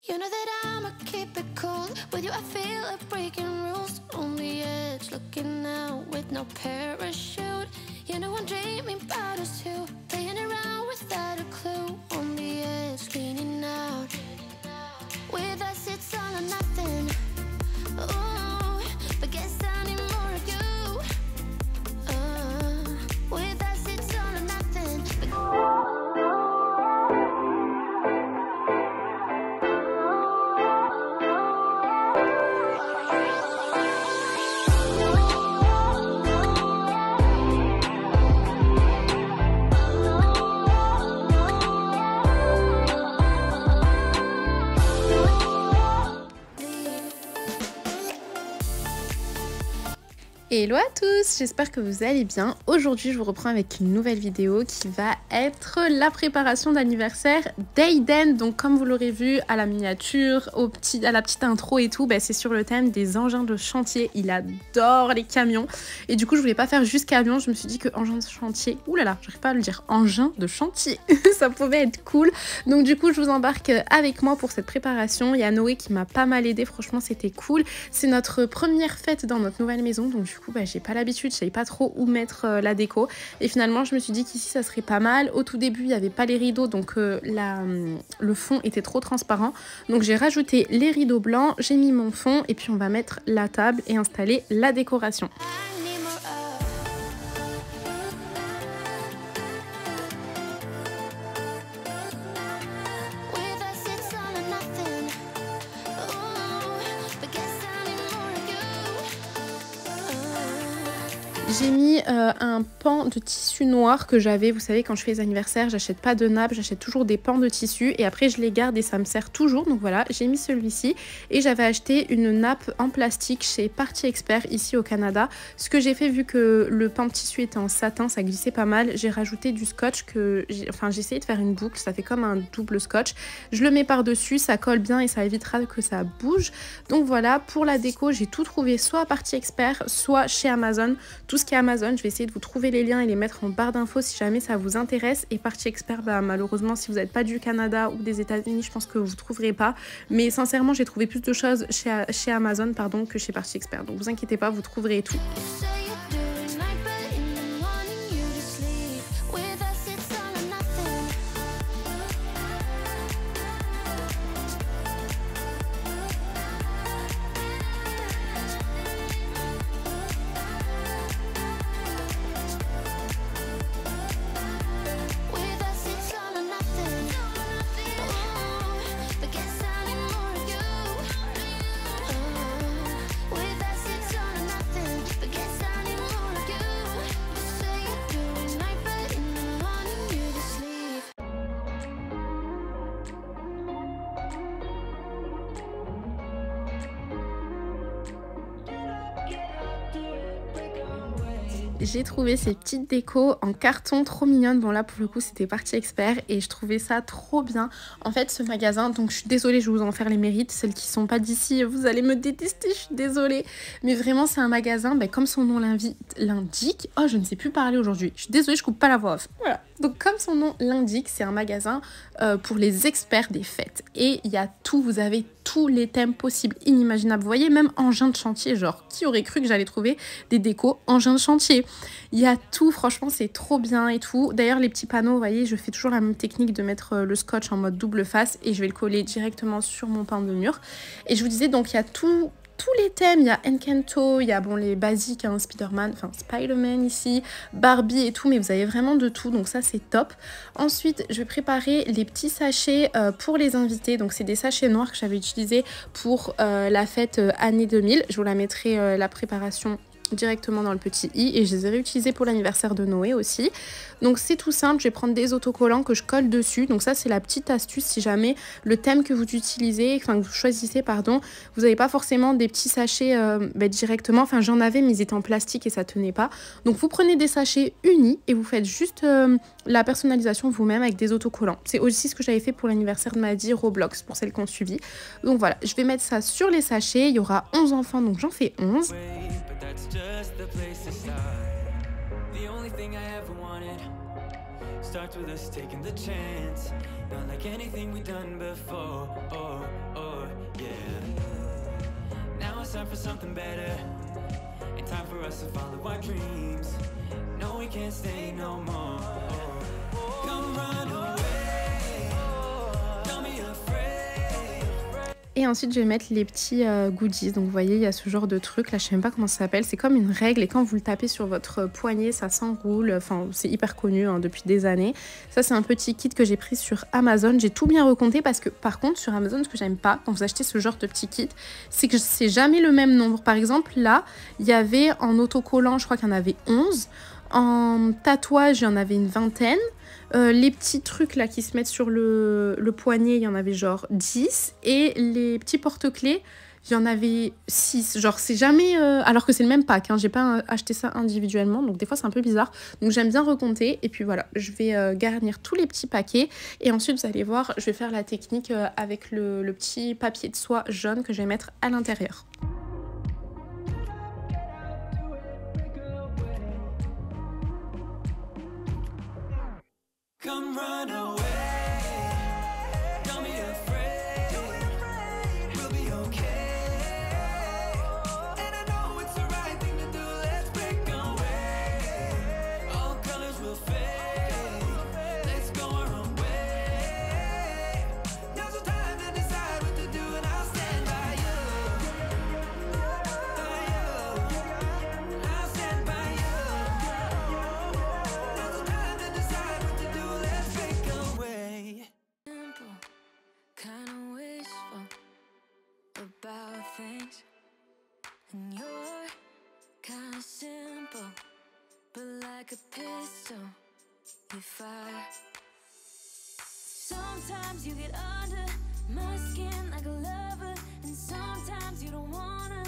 You know that I'ma keep it cool. With you I feel like breaking rules. On the edge, looking out with no parachute. You know I'm dreaming about us two. Playing around without a clue. On the edge, leaning out. With us it's all or nothing. Ooh, but guess I need more of you. With us it's all or nothing. Hello à tous, j'espère que vous allez bien. Aujourd'hui je vous reprends avec une nouvelle vidéo qui va être la préparation d'anniversaire d'Aiden. Donc comme vous l'aurez vu à la miniature, à la petite intro et tout, c'est sur le thème des engins de chantier. Il adore les camions et du coup je voulais pas faire juste camion, je me suis dit que engin de chantier, oulala, j'arrive pas à le dire, engin de chantier, ça pouvait être cool. Donc du coup je vous embarque avec moi pour cette préparation. Il y a Noé qui m'a pas mal aidé, franchement c'était cool. C'est notre première fête dans notre nouvelle maison, donc du coup j'ai pas l'habitude, je savais pas trop où mettre la déco et finalement je me suis dit qu'ici ça serait pas mal. Au tout début il n'y avait pas les rideaux, donc le fond était trop transparent, donc j'ai rajouté les rideaux blancs, j'ai mis mon fond et puis on va mettre la table et installer la décoration. J'ai mis un pan de tissu noir que j'avais, vous savez quand je fais les anniversaires j'achète pas de nappe, j'achète toujours des pans de tissu et après je les garde et ça me sert toujours, donc voilà j'ai mis celui-ci. Et j'avais acheté une nappe en plastique chez Party Expert ici au Canada. Ce que j'ai fait, vu que le pan de tissu était en satin, ça glissait pas mal, j'ai rajouté du scotch j'ai essayé de faire une boucle, ça fait comme un double scotch. Je le mets par dessus, ça colle bien et ça évitera que ça bouge. Donc voilà, pour la déco j'ai tout trouvé soit à Party Expert soit chez Amazon. Tout ce qui est Amazon, je vais essayer de vous trouver les liens et les mettre en barre d'infos si jamais ça vous intéresse. Et Party Expert, malheureusement si vous n'êtes pas du Canada ou des États-Unis, je pense que vous ne trouverez pas. Mais sincèrement j'ai trouvé plus de choses chez Amazon que chez Party Expert. Donc vous inquiétez pas, vous trouverez tout. J'ai trouvé ces petites décos en carton trop mignonnes. Bon là pour le coup c'était Party Expert et je trouvais ça trop bien. En fait ce magasin, donc je suis désolée, je vais vous en faire les mérites. Celles qui sont pas d'ici, vous allez me détester, je suis désolée. Mais vraiment c'est un magasin, comme son nom l'indique. Oh je ne sais plus parler aujourd'hui. Je suis désolée, je coupe pas la voix off. Voilà. Donc comme son nom l'indique, c'est un magasin pour les experts des fêtes. Et il y a tout, vous avez tous les thèmes possibles, inimaginables. Vous voyez, même engins de chantier, genre, qui aurait cru que j'allais trouver des décos engins de chantier? Il y a tout, franchement, c'est trop bien et tout. D'ailleurs, les petits panneaux, vous voyez, je fais toujours la même technique de mettre le scotch en mode double face et je vais le coller directement sur mon pan de mur. Et je vous disais, donc, il y a tous les thèmes, il y a Encanto, il y a les basiques, Spider-Man ici, Barbie et tout, mais vous avez vraiment de tout, donc ça c'est top. Ensuite je vais préparer les petits sachets pour les invités, donc c'est des sachets noirs que j'avais utilisés pour la fête année 2000, je vous la mettrai la préparation directement dans le petit i et je les ai réutilisés pour l'anniversaire de Noé aussi. Donc c'est tout simple, je vais prendre des autocollants que je colle dessus. Donc ça c'est la petite astuce si jamais le thème que vous utilisez, que vous choisissez pardon, vous n'avez pas forcément des petits sachets directement, j'en avais mais ils étaient en plastique et ça tenait pas. Donc vous prenez des sachets unis et vous faites juste la personnalisation vous-même avec des autocollants. C'est aussi ce que j'avais fait pour l'anniversaire de Maddy Roblox pour celles qui ont suivi. Donc voilà, je vais mettre ça sur les sachets, il y aura 11 enfants donc j'en fais 11. Just the place to start. The only thing I ever wanted starts with us taking the chance. Not like anything we've done before. Oh, oh. time for something better, and time for us to follow our dreams. No, we can't stay no more. Come run away, don't be afraid. Et ensuite, je vais mettre les petits goodies. Donc, vous voyez, il y a ce genre de truc. Là, je sais même pas comment ça s'appelle. C'est comme une règle. Et quand vous le tapez sur votre poignet, ça s'enroule. Enfin, c'est hyper connu hein, depuis des années. Ça, c'est un petit kit que j'ai pris sur Amazon. J'ai tout bien recompté parce que, par contre, sur Amazon, ce que j'aime pas quand vous achetez ce genre de petit kit, c'est que c'est jamais le même nombre. Par exemple, là, il y avait en autocollant, je crois qu'il y en avait 11. En tatouage, il y en avait une vingtaine. Les petits trucs là qui se mettent sur le poignet, il y en avait genre 10. Et les petits porte-clés, il y en avait 6. Genre c'est jamais... alors que c'est le même pack, hein, j'ai pas acheté ça individuellement. Donc des fois c'est un peu bizarre. Donc j'aime bien recompter. Et puis voilà, je vais garnir tous les petits paquets. Et ensuite vous allez voir, je vais faire la technique avec le petit papier de soie jaune que je vais mettre à l'intérieur. Come run away, don't be afraid, we'll be okay. And I know it's the right thing to do, let's break away. All colors will fade, let's go our own way. Now's the time to decide what to do, and I'll stand by you. I'll stand by you. Now's the time to decide what to do, let's break away. Simple, kinda wishful about things, and you're kinda simple, but like a pistol, you fire. Sometimes you get under my skin like a lover, and sometimes you don't wanna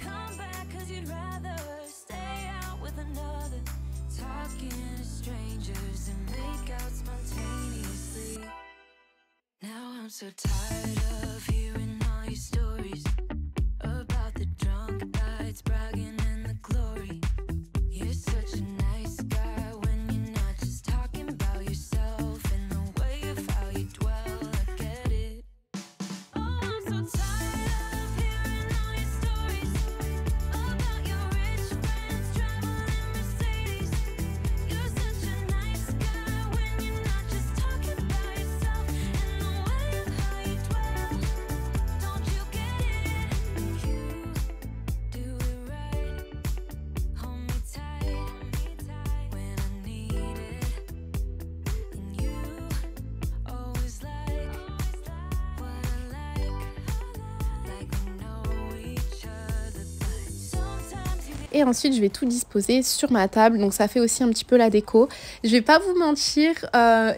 come back 'cause you'd rather stay out with another, talking to strangers and make out spontaneously. Now I'm so tired of hearing all your stories about the drunk nights, bragging in the glory. You're such a nice guy when you're not just talking about yourself, and the way of how you dwell, I get it. Oh, I'm so tired of hearing all your stories about your rich friends traveling Mercedes. You're such a nice guy when you're not just talking about yourself, and the way of how you dwell. Don't you get it? You do it right. Hold me tight when I need it, and you always like what I like we know each other, but sometimes you get. Et ensuite, je vais tout disposer sur ma table. Donc, ça fait aussi un petit peu la déco. Je vais pas vous mentir,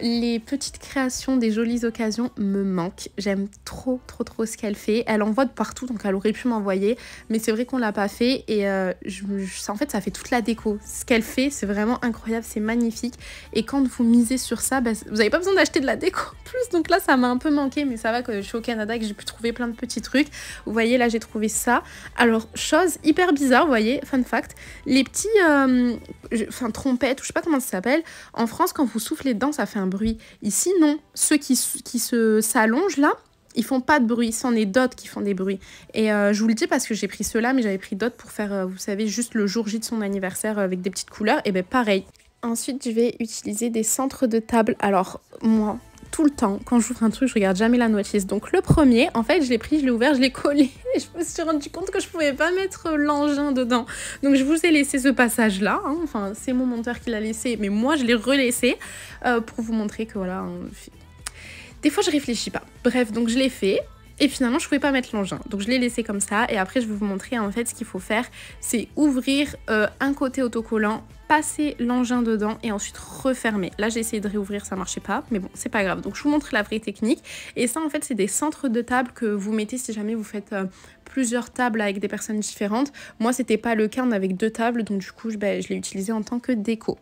les petites créations des jolies occasions me manquent. J'aime trop ce qu'elle fait. Elle envoie de partout, donc elle aurait pu m'envoyer. Mais c'est vrai qu'on l'a pas fait. Et en fait, ça fait toute la déco. Ce qu'elle fait, c'est vraiment incroyable. C'est magnifique. Et quand vous misez sur ça, bah, vous n'avez pas besoin d'acheter de la déco en plus. Donc là, ça m'a un peu manqué. Mais ça va que je suis au Canada et que j'ai pu trouver plein de petits trucs. Vous voyez, là, j'ai trouvé ça. Alors, chose hyper bizarre, vous voyez, fun fact. Les petits trompettes, ou je sais pas comment ça s'appelle. En France, quand vous soufflez dedans, ça fait un bruit. Ici, non. Ceux qui s'allongent là, ils font pas de bruit. C'en est d'autres qui font des bruits. Et je vous le dis parce que j'ai pris ceux-là, mais j'avais pris d'autres pour faire, vous savez, juste le jour J de son anniversaire avec des petites couleurs. Et ben pareil. Ensuite, je vais utiliser des centres de table. Alors, moi, tout le temps, quand j'ouvre un truc, je regarde jamais la notice. Donc le premier, en fait, je l'ai pris, je l'ai ouvert, je l'ai collé. Et je me suis rendu compte que je pouvais pas mettre l'engin dedans. Donc je vous ai laissé ce passage-là. Hein. Enfin, c'est mon monteur qui l'a laissé, mais moi, je l'ai relaissé pour vous montrer que voilà... Des fois, je réfléchis pas. Bref, donc je l'ai fait. Et finalement, je pouvais pas mettre l'engin. Donc je l'ai laissé comme ça. Et après, je vais vous montrer en fait ce qu'il faut faire. C'est ouvrir un côté autocollant, passer l'engin dedans et ensuite refermer. Là, j'ai essayé de réouvrir, ça marchait pas. Mais bon, c'est pas grave. Donc je vous montre la vraie technique. Et ça, en fait, c'est des centres de table que vous mettez si jamais vous faites plusieurs tables avec des personnes différentes. Moi, c'était pas le cas. On avait que 2 tables. Donc du coup, je l'ai utilisé en tant que déco.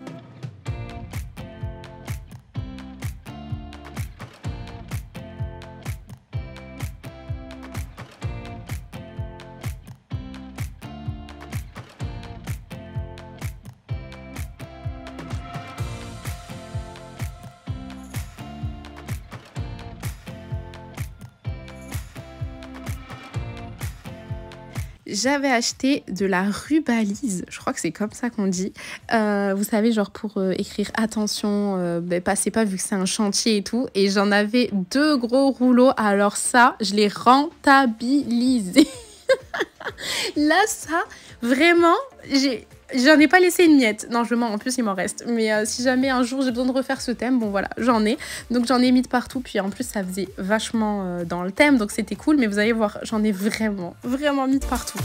j'avais acheté de la rubalise, je crois que c'est comme ça qu'on dit. Vous savez, genre pour écrire attention, passez pas vu que c'est un chantier et tout. Et j'en avais 2 gros rouleaux. Alors ça, je l'ai rentabilisé. Là, ça, vraiment, j'en ai pas laissé une miette. Non, je mens, en plus il m'en reste. Mais si jamais un jour j'ai besoin de refaire ce thème, bon voilà, j'en ai. Donc j'en ai mis de partout. Puis en plus, ça faisait vachement dans le thème. Donc c'était cool. Mais vous allez voir, j'en ai vraiment, vraiment mis de partout.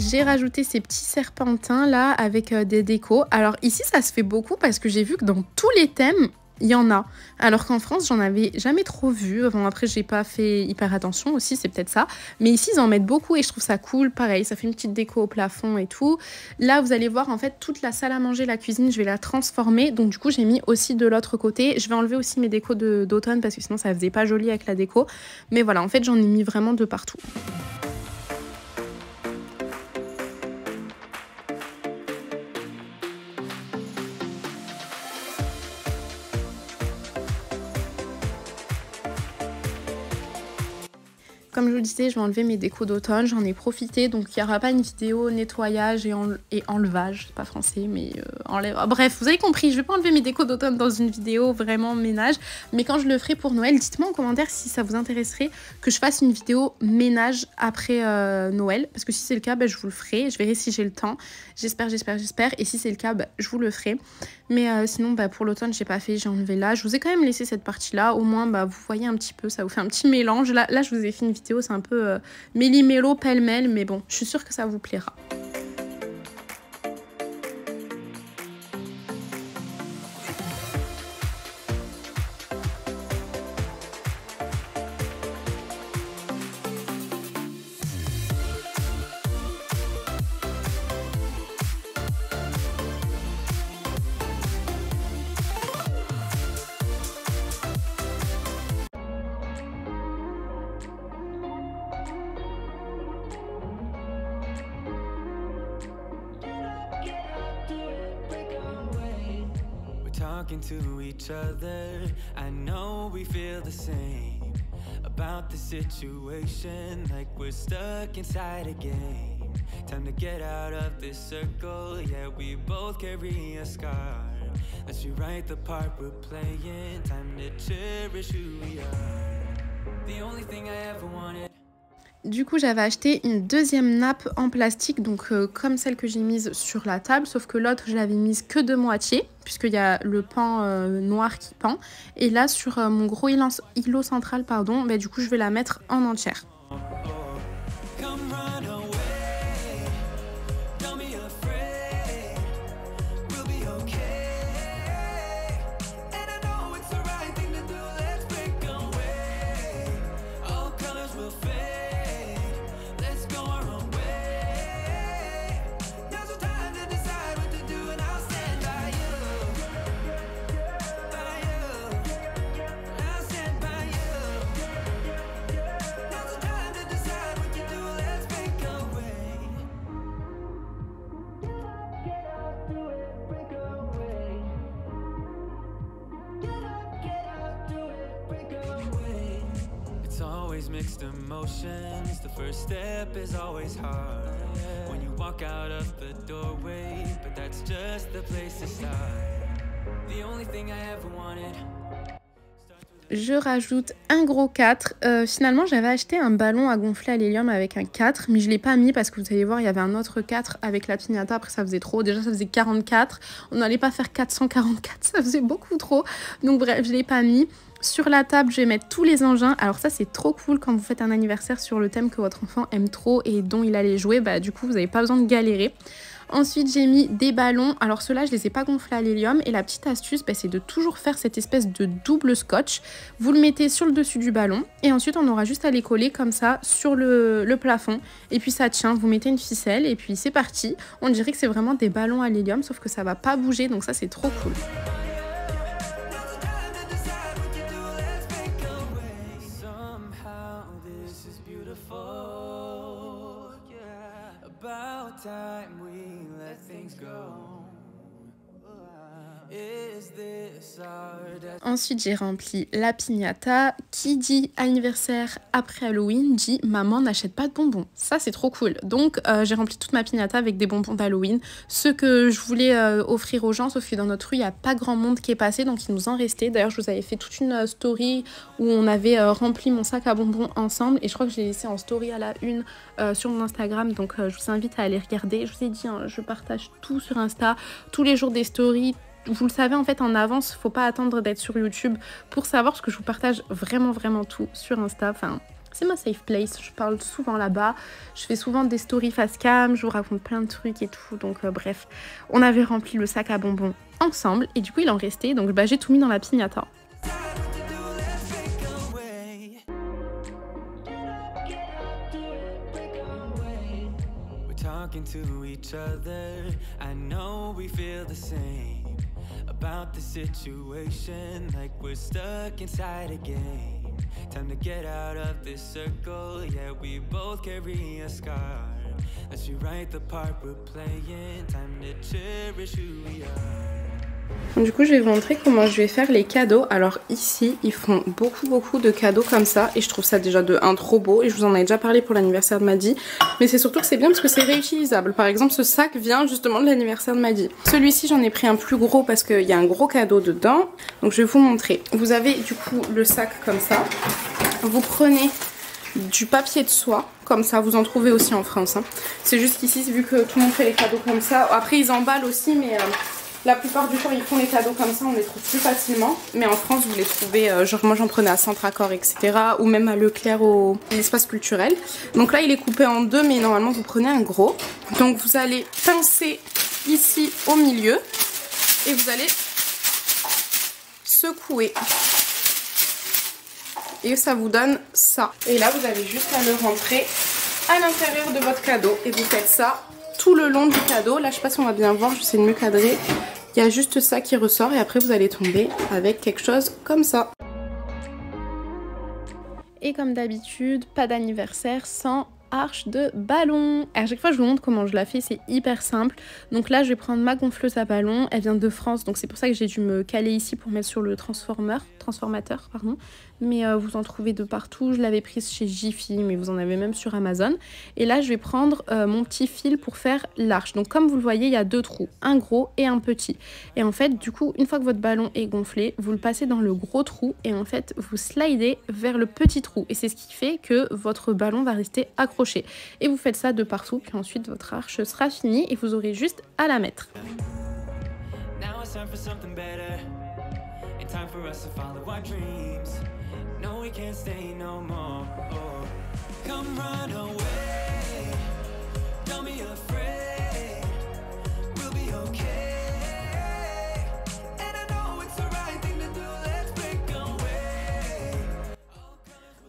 J'ai rajouté ces petits serpentins là avec des décos. Alors ici ça se fait beaucoup parce que j'ai vu que dans tous les thèmes il y en a. Alors qu'en France j'en avais jamais trop vu. Bon, après j'ai pas fait hyper attention aussi, c'est peut-être ça. Mais ici ils en mettent beaucoup et je trouve ça cool. Pareil, ça fait une petite déco au plafond et tout. Là vous allez voir en fait toute la salle à manger, la cuisine, je vais la transformer. Donc du coup j'ai mis aussi de l'autre côté. Je vais enlever aussi mes décos d'automne parce que sinon ça faisait pas joli avec la déco. Mais voilà, en fait j'en ai mis vraiment de partout. Comme je vous le disais, je vais enlever mes décos d'automne, j'en ai profité, donc il n'y aura pas une vidéo nettoyage et enlevage, c'est pas français, mais bref, vous avez compris, je vais pas enlever mes décos d'automne dans une vidéo vraiment ménage, mais quand je le ferai pour Noël, dites-moi en commentaire si ça vous intéresserait que je fasse une vidéo ménage après Noël, parce que si c'est le cas, je vous le ferai, je verrai si j'ai le temps, j'espère, et si c'est le cas, je vous le ferai. Mais sinon, pour l'automne, j'ai pas fait, j'ai enlevé là. Je vous ai quand même laissé cette partie-là. Au moins, vous voyez un petit peu, ça vous fait un petit mélange. Là je vous ai fait une vidéo, c'est un peu méli-mélo, pêle-mêle. Mais bon, je suis sûre que ça vous plaira. Talking to each other, I know we feel the same about the situation, like we're stuck inside a game. Time to get out of this circle, yeah, we both carry a scar. Let's rewrite the part we're playing, time to cherish who we are. The only thing I ever wanted. Du coup, j'avais acheté une deuxième nappe en plastique, donc comme celle que j'ai mise sur la table, sauf que l'autre, je l'avais mise que de moitié, puisqu'il y a le pan noir qui pend. Et là, sur mon gros îlot central, du coup, je vais la mettre en entière. Mixed emotions, the first step is always hard when you walk out of the doorway, but that's just the place to start. The only thing I ever wanted. Je rajoute un gros 4. Finalement, j'avais acheté un ballon à gonfler à l'hélium avec un 4, mais je ne l'ai pas mis parce que vous allez voir, il y avait un autre 4 avec la piñata. Après, ça faisait trop. Déjà, ça faisait 44. On n'allait pas faire 444, ça faisait beaucoup trop. Donc bref, je ne l'ai pas mis. Sur la table, je vais mettre tous les engins. Alors ça, c'est trop cool quand vous faites un anniversaire sur le thème que votre enfant aime trop et dont il allait jouer. Du coup, vous n'avez pas besoin de galérer. Ensuite, j'ai mis des ballons. Alors ceux-là, je les ai pas gonflés à l'hélium. Et la petite astuce, c'est de toujours faire cette espèce de double scotch. Vous le mettez sur le dessus du ballon. Et ensuite, on aura juste à les coller comme ça sur le plafond. Et puis ça tient. Vous mettez une ficelle et puis c'est parti. On dirait que c'est vraiment des ballons à l'hélium, sauf que ça va pas bouger. Donc ça, c'est trop cool. time we let things go? Is this our destiny? Ensuite, j'ai rempli la piñata. Qui dit anniversaire après Halloween dit maman n'achète pas de bonbons. Ça, c'est trop cool. Donc, j'ai rempli toute ma piñata avec des bonbons d'Halloween. Ceux que je voulais offrir aux gens, sauf que dans notre rue, il n'y a pas grand monde qui est passé, donc il nous en restait. D'ailleurs, je vous avais fait toute une story où on avait rempli mon sac à bonbons ensemble. Et je crois que je l'ai laissé en story à la une sur mon Instagram. Donc, je vous invite à aller regarder. Je vous ai dit, hein, je partage tout sur Insta. Tous les jours des stories. Vous le savez en fait en avance, faut pas attendre d'être sur YouTube pour savoir, parce que je vous partage vraiment tout sur Insta. Enfin, c'est ma safe place, je parle souvent là-bas, je fais souvent des stories face cam, je vous raconte plein de trucs et tout. Donc bref, on avait rempli le sac à bonbons ensemble et du coup il en restait, donc bah, j'ai tout mis dans la piñata. Talking to each other, I know we feel the same about the situation, like we're stuck inside a game. Time to get out of this circle, yeah, we both carry a scar. Let's rewrite the part we're playing, time to cherish who we are. Du coup, je vais vous montrer comment je vais faire les cadeaux. Alors ici, ils font beaucoup de cadeaux comme ça. Et je trouve ça déjà de un trop beau. Et je vous en ai déjà parlé pour l'anniversaire de Maddy. Mais c'est surtout que c'est bien parce que c'est réutilisable. Par exemple, ce sac vient justement de l'anniversaire de Maddy. Celui-ci, j'en ai pris un plus gros parce qu'il y a un gros cadeau dedans. Donc je vais vous montrer. Vous avez du coup le sac comme ça. Vous prenez du papier de soie. Comme ça, vous en trouvez aussi en France. Hein. C'est juste qu'ici, vu que tout le monde fait les cadeaux comme ça. Après, ils emballent aussi, mais... la plupart du temps, ils font les cadeaux comme ça, on les trouve plus facilement. Mais en France, vous les trouvez, genre moi j'en prenais à Centre-Accord, etc. Ou même à Leclerc, au l'espace culturel. Donc là, il est coupé en deux, mais normalement, vous prenez un gros. Donc vous allez pincer ici au milieu. Et vous allez secouer. Et ça vous donne ça. Et là, vous avez juste à le rentrer à l'intérieur de votre cadeau. Et vous faites ça tout le long du cadeau. Là, je sais pas si on va bien voir, j'essaie de mieux cadrer. Il y a juste ça qui ressort et après vous allez tomber avec quelque chose comme ça. Et comme d'habitude, pas d'anniversaire sans arche de ballon. À chaque fois je vous montre comment je la fais, c'est hyper simple. Donc là je vais prendre ma gonfleuse à ballon, elle vient de France, donc c'est pour ça que j'ai dû me caler ici pour mettre sur le transformateur, pardon. Mais vous en trouvez de partout, je l'avais prise chez Jiffy, mais vous en avez même sur Amazon. Et là je vais prendre mon petit fil pour faire l'arche. Donc comme vous le voyez, il y a deux trous, un gros et un petit. Et en fait du coup, une fois que votre ballon est gonflé, vous le passez dans le gros trou et en fait vous slidez vers le petit trou. Et c'est ce qui fait que votre ballon va rester accroché. Et vous faites ça de partout, puis ensuite votre arche sera finie et vous aurez juste à la mettre. Now it's time for something better, and time for us to follow our dreams. No, we can't stay no more. Oh, come run away, don't be afraid, we'll be okay. And I know it's the right thing to do, let's break away.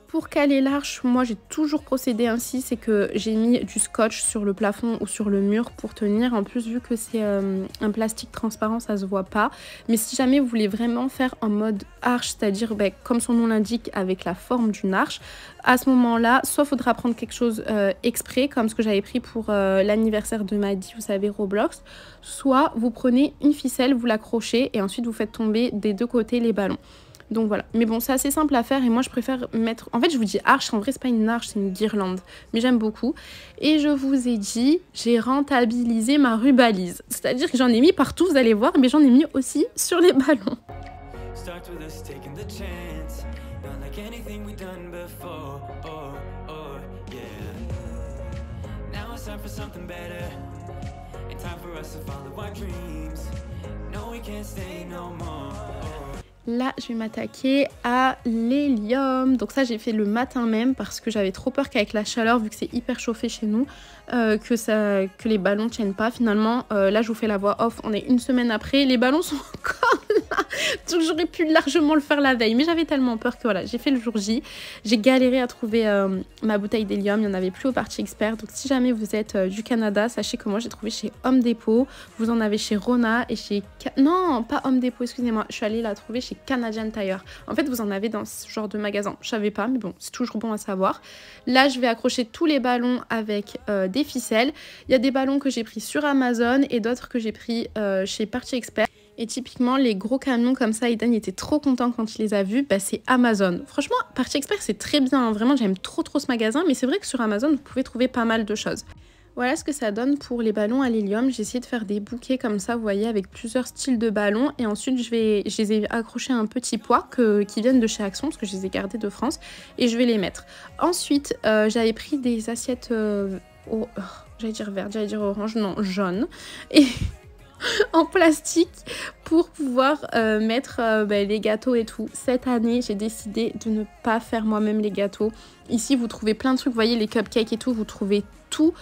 Pour caler l'arche, moi j'ai toujours procédé ainsi, c'est que j'ai mis du scotch sur le plafond ou sur le mur pour tenir. En plus, vu que c'est un plastique transparent, ça se voit pas. Mais si jamais vous voulez vraiment faire en mode arche, c'est-à-dire comme son nom l'indique, avec la forme d'une arche, à ce moment-là, soit faudra prendre quelque chose exprès, comme ce que j'avais pris pour l'anniversaire de Maddy, vous savez, Roblox, soit vous prenez une ficelle, vous l'accrochez et ensuite vous faites tomber des deux côtés les ballons. Donc voilà, mais bon, c'est assez simple à faire et moi je préfère mettre... En fait, je vous dis arche, en vrai c'est pas une arche, c'est une guirlande, mais j'aime beaucoup. Et je vous ai dit, j'ai rentabilisé ma rubalise, c'est-à-dire que j'en ai mis partout, vous allez voir, mais j'en ai mis aussi sur les ballons. Start with us taking the chance, not like anything we've done before. Oh, yeah. Now it's time for something better, and time for us to follow our dreams. No, we can't stay no more. Là, je vais m'attaquer à l'hélium. Donc ça, j'ai fait le matin même parce que j'avais trop peur qu'avec la chaleur, vu que c'est hyper chauffé chez nous, que les ballons tiennent pas. Finalement, là, je vous fais la voix off. On est une semaine après, les ballons sont encore là. Donc j'aurais pu largement le faire la veille, mais j'avais tellement peur que voilà, j'ai fait le jour J. J'ai galéré à trouver ma bouteille d'hélium, il n'y en avait plus au Party Expert. Donc si jamais vous êtes du Canada, sachez que moi j'ai trouvé chez Home Depot, vous en avez chez Rona et chez... Non, pas Home Depot, excusez-moi, je suis allée la trouver chez Canadian Tire. En fait, vous en avez dans ce genre de magasin, je savais pas, mais bon, c'est toujours bon à savoir. Là, je vais accrocher tous les ballons avec des ficelles. Il y a des ballons que j'ai pris sur Amazon et d'autres que j'ai pris chez Party Expert. Et typiquement, les gros camions comme ça, Eden était trop content quand il les a vus, bah, c'est Amazon. Franchement, Party Expert, c'est très bien, hein. Vraiment, j'aime trop ce magasin, mais c'est vrai que sur Amazon, vous pouvez trouver pas mal de choses. Voilà ce que ça donne pour les ballons à l'hélium. J'ai essayé de faire des bouquets comme ça, vous voyez, avec plusieurs styles de ballons. Et ensuite, je les ai accrochés à un petit poids qui viennent de chez Action, parce que je les ai gardés de France. Et je vais les mettre. Ensuite, j'avais pris des assiettes... j'allais dire verte, j'allais dire orange, non, jaune. Et... en plastique pour pouvoir mettre les gâteaux et tout. Cette année, j'ai décidé de ne pas faire moi-même les gâteaux. Ici, vous trouvez plein de trucs, vous voyez, les cupcakes et tout, vous trouvez tout,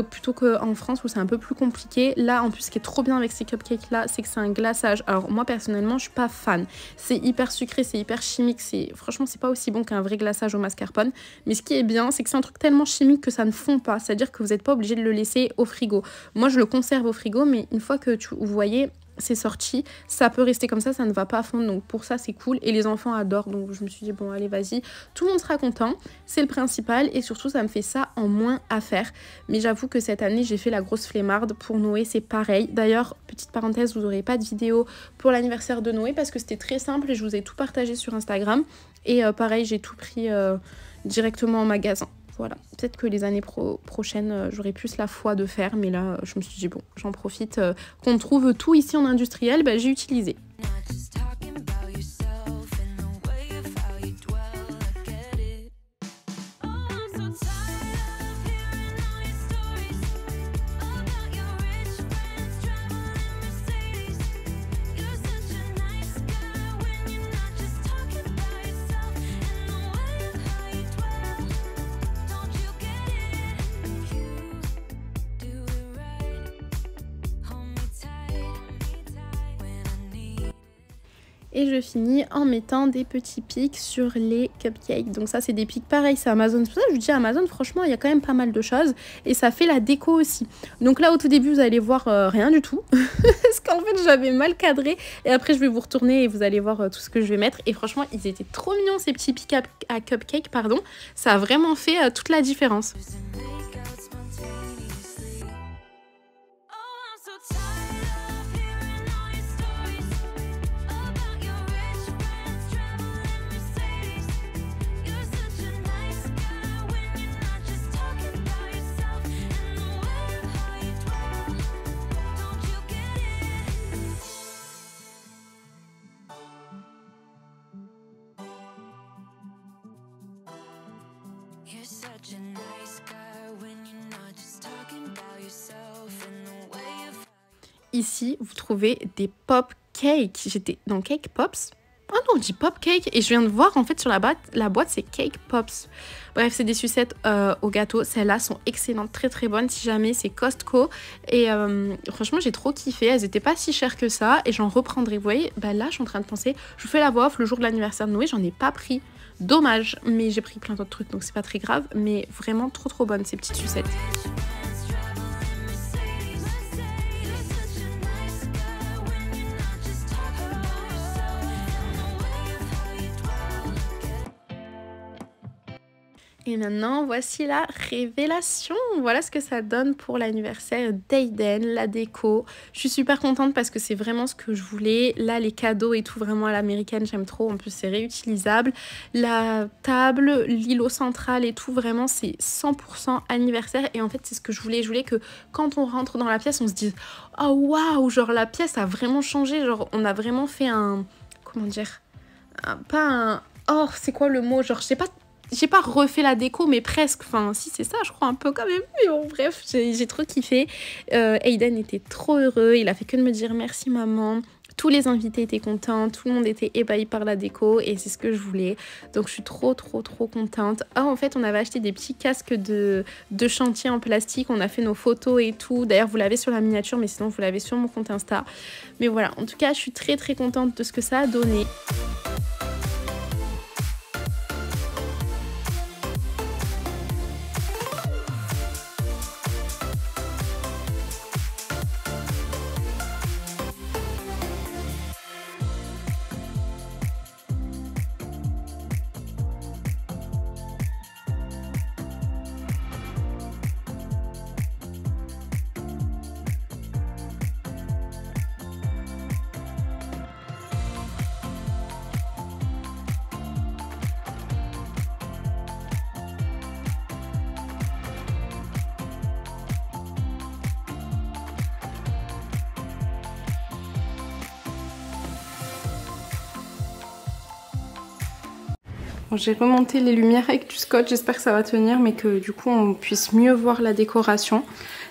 plutôt qu'en France où c'est un peu plus compliqué. Là, en plus, ce qui est trop bien avec ces cupcakes-là, c'est que c'est un glaçage. Alors, moi, personnellement, je suis pas fan. C'est hyper sucré, c'est hyper chimique. Franchement, c'est pas aussi bon qu'un vrai glaçage au mascarpone. Mais ce qui est bien, c'est que c'est un truc tellement chimique que ça ne fond pas. C'est-à-dire que vous n'êtes pas obligé de le laisser au frigo. Moi, je le conserve au frigo, mais une fois que vous voyez... c'est sorti, ça peut rester comme ça ne va pas fondre, donc pour ça c'est cool et les enfants adorent, donc je me suis dit bon allez vas-y, tout le monde sera content, c'est le principal et surtout ça me fait ça en moins à faire. Mais j'avoue que cette année j'ai fait la grosse flemmarde. Pour Noé c'est pareil, d'ailleurs petite parenthèse, vous n'aurez pas de vidéo pour l'anniversaire de Noé parce que c'était très simple et je vous ai tout partagé sur Instagram et pareil j'ai tout pris directement en magasin. Voilà, peut-être que les années prochaines, j'aurai plus la foi de faire, mais là, je me suis dit, bon, j'en profite. Qu'on trouve tout ici en industriel, bah, j'ai utilisé. Et je finis en mettant des petits pics sur les cupcakes. Donc ça, c'est des pics pareils, c'est Amazon. C'est pour ça que je dis Amazon, franchement, il y a quand même pas mal de choses. Et ça fait la déco aussi. Donc là, au tout début, vous allez voir rien du tout. Parce qu'en fait, j'avais mal cadré. Et après, je vais vous retourner et vous allez voir tout ce que je vais mettre. Et franchement, ils étaient trop mignons, ces petits pics à cupcakes, pardon. Ça a vraiment fait toute la différence. Ici, vous trouvez des pop cakes. J'étais dans Cake Pops. Ah non, on dit pop cake. Et je viens de voir, en fait, sur la boîte, c'est Cake Pops. Bref, c'est des sucettes au gâteau. Celles-là sont excellentes, très très bonnes. Si jamais, c'est Costco. Et franchement, j'ai trop kiffé. Elles étaient pas si chères que ça. Et j'en reprendrai. Vous voyez, bah là, je suis en train de penser. Je vous fais la voix off le jour de l'anniversaire de Noé. J'en ai pas pris. Dommage. Mais j'ai pris plein d'autres trucs, donc c'est pas très grave. Mais vraiment trop bonnes, ces petites sucettes. Et maintenant, voici la révélation. Voilà ce que ça donne pour l'anniversaire d'Aiden, la déco. Je suis super contente parce que c'est vraiment ce que je voulais. Là, les cadeaux et tout, vraiment à l'américaine, j'aime trop. En plus, c'est réutilisable. La table, l'îlot central et tout, vraiment, c'est 100% anniversaire. Et en fait, c'est ce que je voulais. Je voulais que quand on rentre dans la pièce, on se dise « Oh, waouh !» Genre, la pièce a vraiment changé. Genre, on a vraiment fait un... Comment dire ? Pas un... Oh, c'est quoi le mot ? Genre, je sais pas... j'ai pas refait la déco, mais presque. Enfin, si c'est ça, je crois un peu quand même. Mais bon, bref, j'ai trop kiffé. Aiden était trop heureux. Il a fait que de me dire merci maman. Tous les invités étaient contents, tout le monde était ébahi par la déco et c'est ce que je voulais. Donc je suis trop contente. Ah, en fait, on avait acheté des petits casques de chantier en plastique. On a fait nos photos et tout. D'ailleurs, vous l'avez sur la miniature, mais sinon, vous l'avez sur mon compte Insta. Mais voilà, en tout cas, je suis très contente de ce que ça a donné. Bon, j'ai remonté les lumières avec du scotch, j'espère que ça va tenir, mais que du coup on puisse mieux voir la décoration.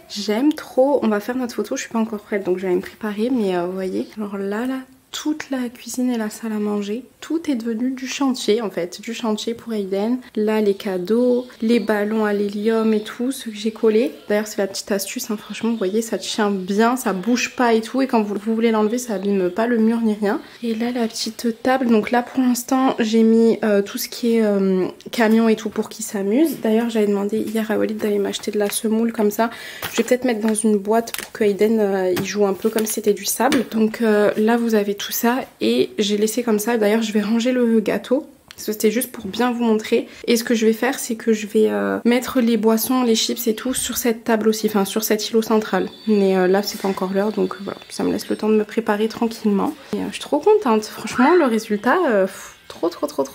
J'aime trop, on va faire notre photo, je suis pas encore prête donc je vais me préparer, mais vous voyez, alors là, toute la cuisine et la salle à manger, tout est devenu du chantier en fait, du chantier pour Aiden. Là les cadeaux, les ballons à l'hélium et tout, ceux que j'ai collés. D'ailleurs c'est la petite astuce, hein, franchement vous voyez ça tient bien, ça bouge pas et tout, et quand vous voulez l'enlever ça abîme pas le mur ni rien. Et là la petite table, donc là pour l'instant j'ai mis tout ce qui est camion et tout pour qu'il s'amuse. D'ailleurs j'avais demandé hier à Walid d'aller m'acheter de la semoule comme ça, je vais peut-être mettre dans une boîte pour que Aiden il joue un peu comme si c'était du sable. Donc là vous avez tout ça et j'ai laissé comme ça. D'ailleurs je vais ranger le gâteau, c'était juste pour bien vous montrer. Et ce que je vais faire c'est que je vais mettre les boissons, les chips et tout sur cette table aussi, enfin sur cet îlot central. Mais là c'est pas encore l'heure donc voilà, ça me laisse le temps de me préparer tranquillement. Et je suis trop contente, franchement le résultat...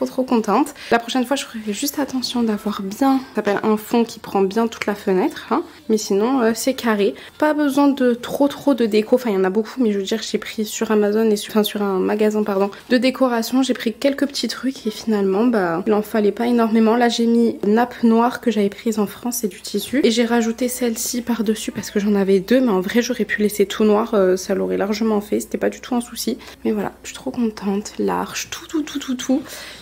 trop contente. La prochaine fois je ferai juste attention d'avoir bien, ça s'appelle un fond qui prend bien toute la fenêtre, hein. Mais sinon c'est carré. Pas besoin de trop de déco, enfin il y en a beaucoup, mais je veux dire j'ai pris sur Amazon et sur un magasin pardon de décoration, j'ai pris quelques petits trucs et finalement bah il en fallait pas énormément. Là j'ai mis une nappe noire que j'avais prise en France, c'est du tissu, et j'ai rajouté celle-ci par dessus parce que j'en avais deux, mais en vrai j'aurais pu laisser tout noir, ça l'aurait largement fait, c'était pas du tout un souci. Mais voilà, je suis trop contente, l'arche, tout.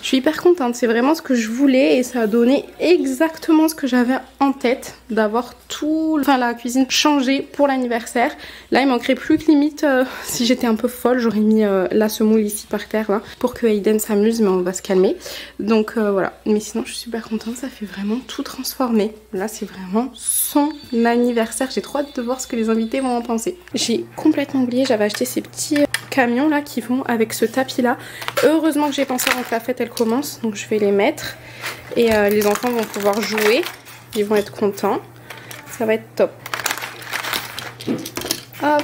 Je suis hyper contente, c'est vraiment ce que je voulais et ça a donné exactement ce que j'avais en tête, d'avoir tout, enfin la cuisine changée pour l'anniversaire. Là il manquerait plus que limite, si j'étais un peu folle, j'aurais mis la semoule ici par terre là, pour que Aiden s'amuse, mais on va se calmer. Donc voilà, mais sinon je suis super contente, ça fait vraiment tout transformer. Là c'est vraiment son anniversaire, j'ai trop hâte de voir ce que les invités vont en penser. J'ai complètement oublié, j'avais acheté ces petits camions là qui vont avec ce tapis là. Heureusement que j'ai pensé avant que la fête elle commence, donc je vais les mettre et les enfants vont pouvoir jouer, ils vont être contents, ça va être top. Hop,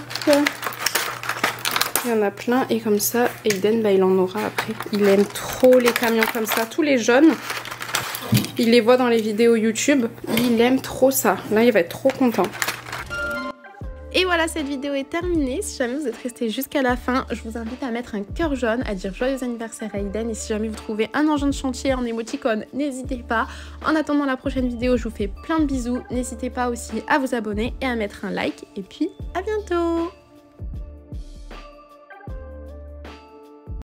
il y en a plein et comme ça Aiden bah, il en aura après. Il aime trop les camions comme ça, tous les jeunes, il les voit dans les vidéos YouTube, il aime trop ça, là il va être trop content. Et voilà, cette vidéo est terminée. Si jamais vous êtes resté jusqu'à la fin, je vous invite à mettre un cœur jaune, à dire joyeux anniversaire à Aiden. Et si jamais vous trouvez un engin de chantier en émoticône, n'hésitez pas. En attendant la prochaine vidéo, je vous fais plein de bisous. N'hésitez pas aussi à vous abonner et à mettre un like. Et puis, à bientôt!